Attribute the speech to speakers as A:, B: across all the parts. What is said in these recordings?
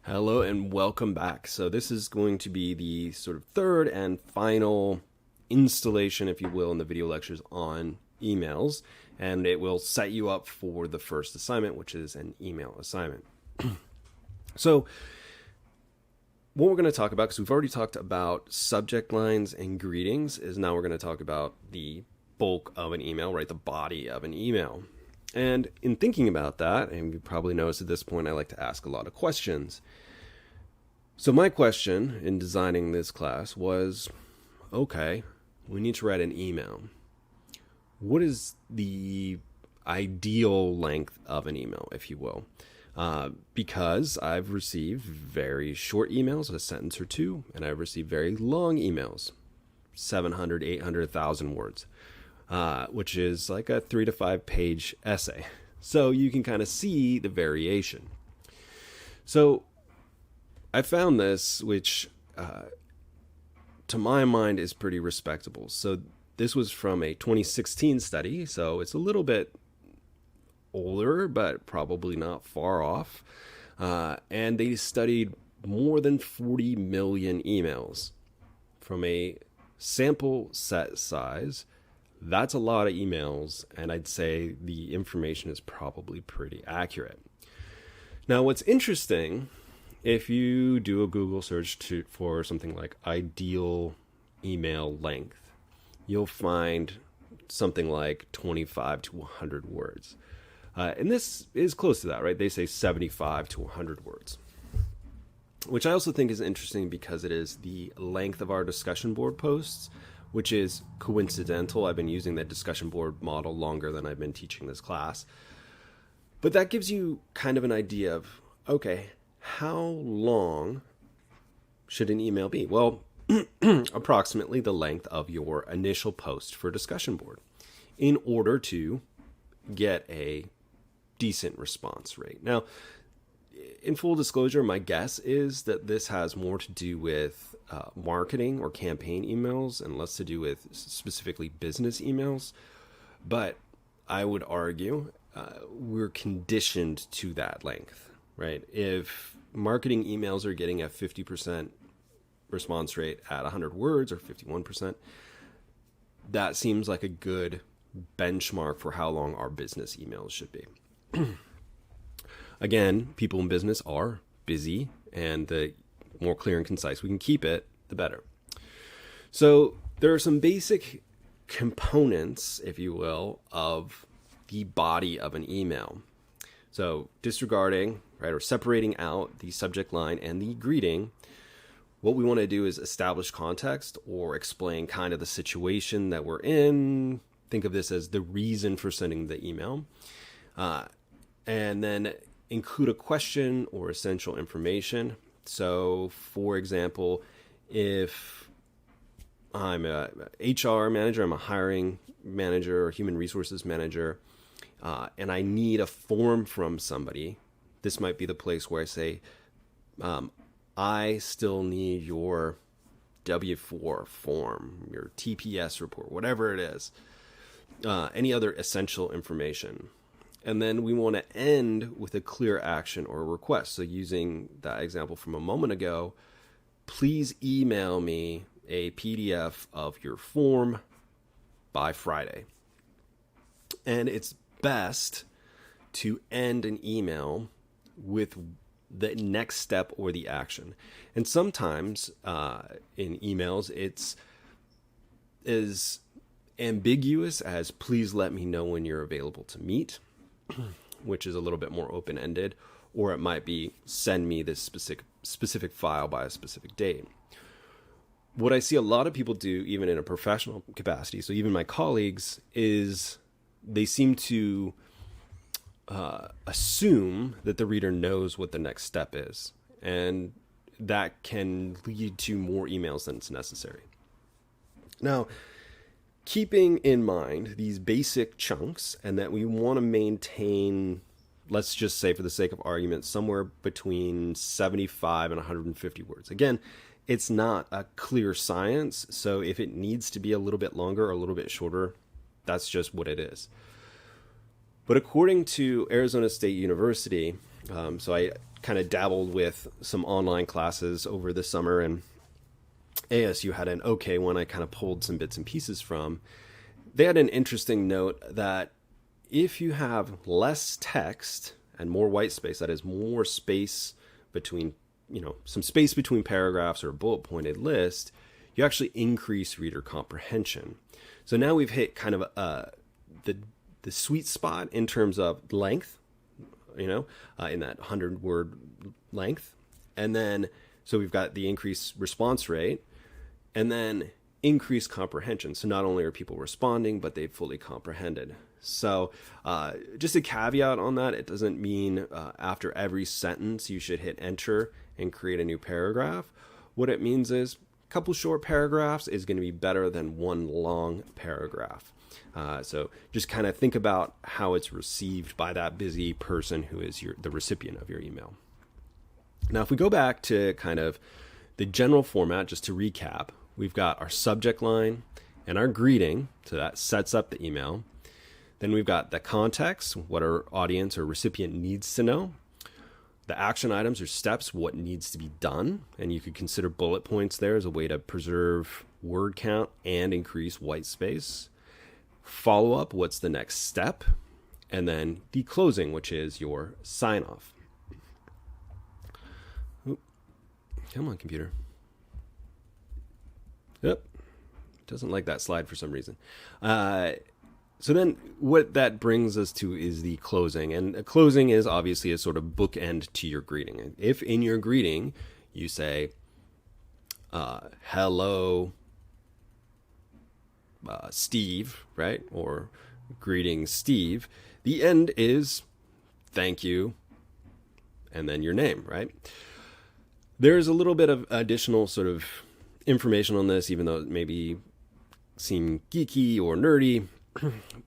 A: Hello and welcome back. So this is going to be the sort of third and final installation, if you will, in the video lectures on emails. And it will set you up for the first assignment, which is an email assignment. So what we're going to talk about, because we've already talked about subject lines and greetings, is now we're going to talk about the bulk of an email, right? The body of an email. And in thinking about that, and you probably noticed at this point, I like to ask a lot of questions. So my question in designing this class was, okay, we need to write an email. What is the ideal length of an email, if you will? Because I've received very short emails, a sentence or two, and I've received very long emails, 700, 800, 1,000 words. Which is like a 3 to 5 page essay. So you can kind of see the variation. So I found this, which to my mind is pretty respectable. So this was from a 2016 study, so it's a little bit older, but probably not far off. And they studied more than 40 million emails from a sample set size. That's a lot of emails, and I'd say the information is probably pretty accurate. Now, what's interesting, if you do a Google search for something like ideal email length, you'll find something like 25 to 100 words. And this is close to that, right? They say 75 to 100 words, which I also think is interesting because it is the length of our discussion board posts, which is coincidental. I've been using that discussion board model longer than I've been teaching this class. But that gives you kind of an idea of, okay, how long should an email be? Well, approximately the length of your initial post for discussion board in order to get a decent response rate. Now, in full disclosure, my guess is that this has more to do with marketing or campaign emails and less to do with specifically business emails. But I would argue we're conditioned to that length, right? If marketing emails are getting a 50% response rate at 100 words or 51%, that seems like a good benchmark for how long our business emails should be. Again, people in business are busy, and the more clear and concise we can keep it, the better. So there are some basic components, if you will, of the body of an email. So disregarding, right, or separating out the subject line and the greeting, what we want to do is establish context or explain kind of the situation that we're in. Think of this as the reason for sending the email. And then include a question or essential information. So, for example, if I'm a HR manager, I'm a hiring manager or human resources manager, and I need a form from somebody, this might be the place where I say, I still need your W-4 form, your TPS report, whatever it is, any other essential information. And then we want to end with a clear action or request. So using that example from a moment ago, please email me a PDF of your form by Friday. And it's best to end an email with the next step or the action. And sometimes in emails, it's as ambiguous as please let me know when you're available to meet, which is a little bit more open-ended, or it might be send me this specific file by a specific date. What I see a lot of people do, even in a professional capacity, so even my colleagues, is they seem to assume that the reader knows what the next step is, and that can lead to more emails than it's necessary. Now, keeping in mind these basic chunks and that we want to maintain, let's just say for the sake of argument, somewhere between 75 and 150 words. Again, it's not a clear science, so if it needs to be a little bit longer or a little bit shorter, that's just what it is. But according to Arizona State University, so I kind of dabbled with some online classes over the summer, and ASU had an okay one I kind of pulled some bits and pieces from. They had an interesting note that if you have less text and more white space, that is more space between, some space between paragraphs or a bullet pointed list, you actually increase reader comprehension. So now we've hit kind of the sweet spot in terms of length, in that 100-word length. And then, so we've got the increased response rate and then increased comprehension. So not only are people responding, but they've fully comprehended. So just a caveat on that, it doesn't mean after every sentence you should hit enter and create a new paragraph. What it means is a couple short paragraphs is going to be better than one long paragraph. So just kind of think about how it's received by that busy person who is the recipient of your email. Now, if we go back to kind of the general format, just to recap, we've got our subject line and our greeting. So that sets up the email. Then we've got the context, what our audience or recipient needs to know. The action items or steps, what needs to be done. And you could consider bullet points there as a way to preserve word count and increase white space. Follow up, what's the next step? And then the closing, which is your sign off. Come on, computer. Yep. Doesn't like that slide for some reason. So then what that brings us to is the closing. And a closing is obviously a sort of bookend to your greeting. If in your greeting you say, hello, Steve, right? Or greetings, Steve. The end is thank you, and then your name, right? There's a little bit of additional sort of information on this, even though it maybe seem geeky or nerdy.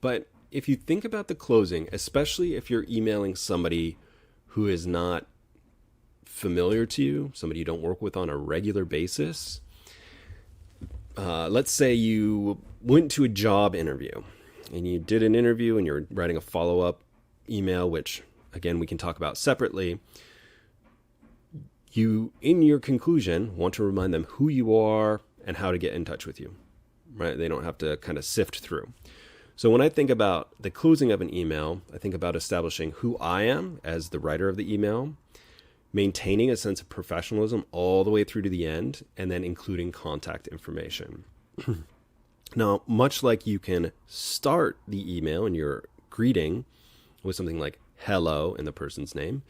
A: But if you think about the closing, especially if you're emailing somebody who is not familiar to you, somebody you don't work with on a regular basis, let's say you went to a job interview and you did an interview and you're writing a follow-up email, which again, we can talk about separately. You, in your conclusion, want to remind them who you are and how to get in touch with you, right? They don't have to kind of sift through. So when I think about the closing of an email, I think about establishing who I am as the writer of the email, maintaining a sense of professionalism all the way through to the end, and then including contact information. Now, much like you can start the email in your greeting with something like hello and the person's name,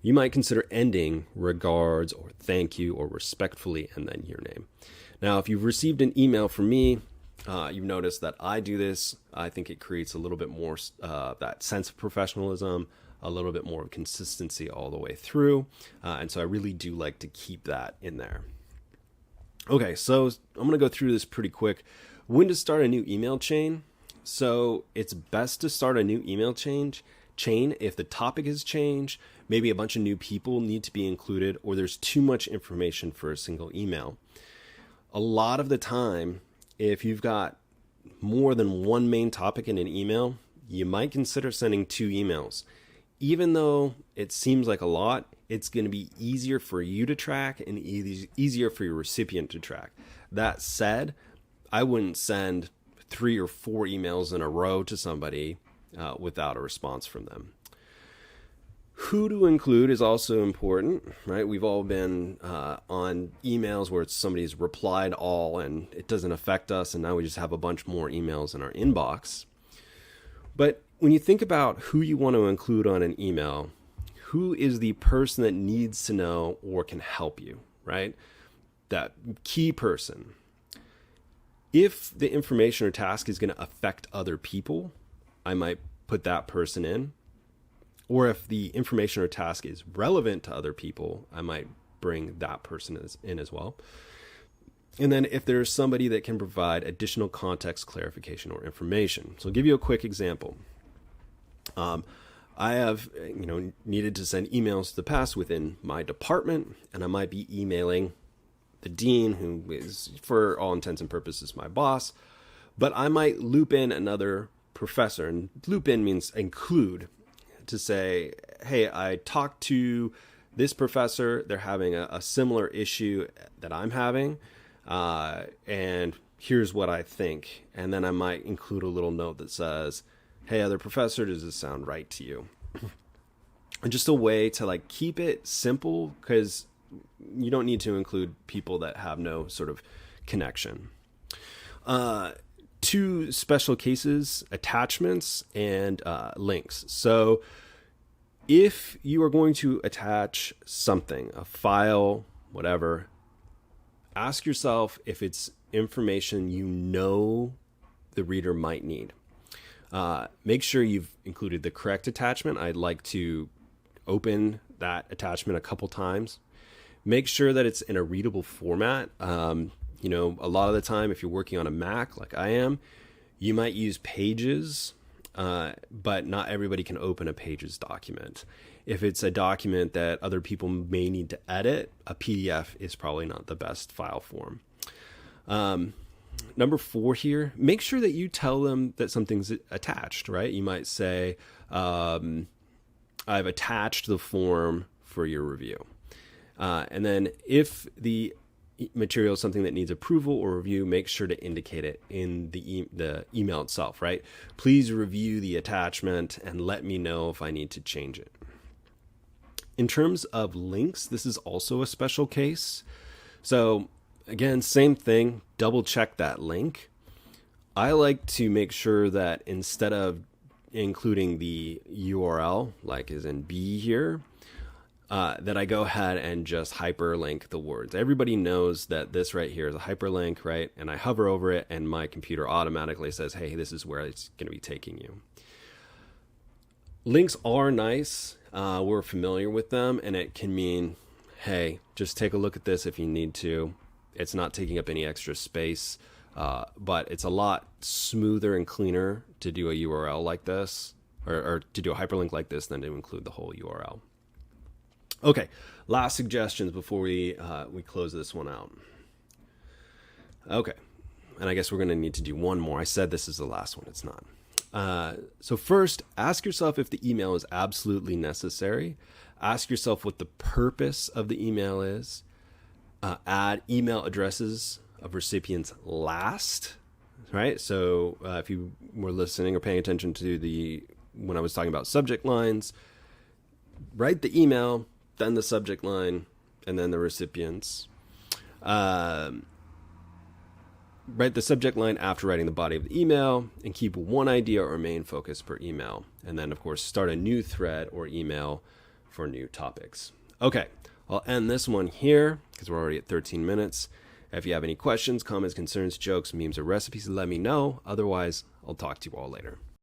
A: you might consider ending regards or thank you or respectfully and then your name. Now, if you've received an email from me, you've noticed that I do this. I think it creates a little bit more that sense of professionalism, a little bit more consistency all the way through. And so I really do like to keep that in there. Okay, so I'm going to go through this pretty quick. When to start a new email chain? So it's best to start a new email chain if the topic has changed, maybe a bunch of new people need to be included, or there's too much information for a single email. A lot of the time, if you've got more than one main topic in an email, you might consider sending 2 emails. Even though it seems like a lot, it's going to be easier for you to track and easier for your recipient to track. That said, I wouldn't send 3 or 4 emails in a row to somebody without a response from them. Who to include is also important, right? We've all been on emails where somebody's replied all and it doesn't affect us, and now we just have a bunch more emails in our inbox. But when you think about who you want to include on an email, who is the person that needs to know or can help you, right? That key person. If the information or task is going to affect other people, I might put that person in. Or if the information or task is relevant to other people, I might bring that person in as well. And then if there's somebody that can provide additional context, clarification, or information. So I'll give you a quick example. I have, needed to send emails to the past within my department, and I might be emailing the dean, who is, for all intents and purposes, my boss, but I might loop in another professor, and loop in means include, to say, hey, I talked to this professor, they're having a similar issue that I'm having, and here's what I think. And then I might include a little note that says, hey, other professor, does this sound right to you? And just a way to like keep it simple, because you don't need to include people that have no sort of connection. Two special cases, attachments and links. So if you are going to attach something, a file, whatever, ask yourself if it's information you know the reader might need. Make sure you've included the correct attachment. I'd like to open that attachment a couple times. Make sure that it's in a readable format. You know, a lot of the time, if you're working on a Mac like I am, you might use Pages, but not everybody can open a Pages document. If it's a document that other people may need to edit, a PDF is probably not the best file form. Number 4 here, make sure that you tell them that something's attached, right? You might say, I've attached the form for your review. And then if the material is something that needs approval or review, make sure to indicate it in the email itself, right? Please review the attachment and let me know if I need to change it. In terms of links, this is also a special case. So again, same thing, double check that link. I like to make sure that instead of including the URL, like is in B here, that I go ahead and just hyperlink the words. Everybody knows that this right here is a hyperlink, right? And I hover over it and my computer automatically says, hey, this is where it's going to be taking you. Links are nice. We're familiar with them, and it can mean, hey, just take a look at this if you need to. It's not taking up any extra space, but it's a lot smoother and cleaner to do a URL like this, or to do a hyperlink like this than to include the whole URL. Okay, last suggestions before we close this one out. Okay, and I guess we're going to need to do one more. I said this is the last one. It's not. So first, ask yourself if the email is absolutely necessary. Ask yourself what the purpose of the email is. Add email addresses of recipients last, right? So if you were listening or paying attention to when I was talking about subject lines, write the email, then the subject line, and then the recipients. Write the subject line after writing the body of the email, and keep one idea or main focus per email. And then, of course, start a new thread or email for new topics. Okay, I'll end this one here because we're already at 13 minutes. If you have any questions, comments, concerns, jokes, memes, or recipes, let me know. Otherwise, I'll talk to you all later.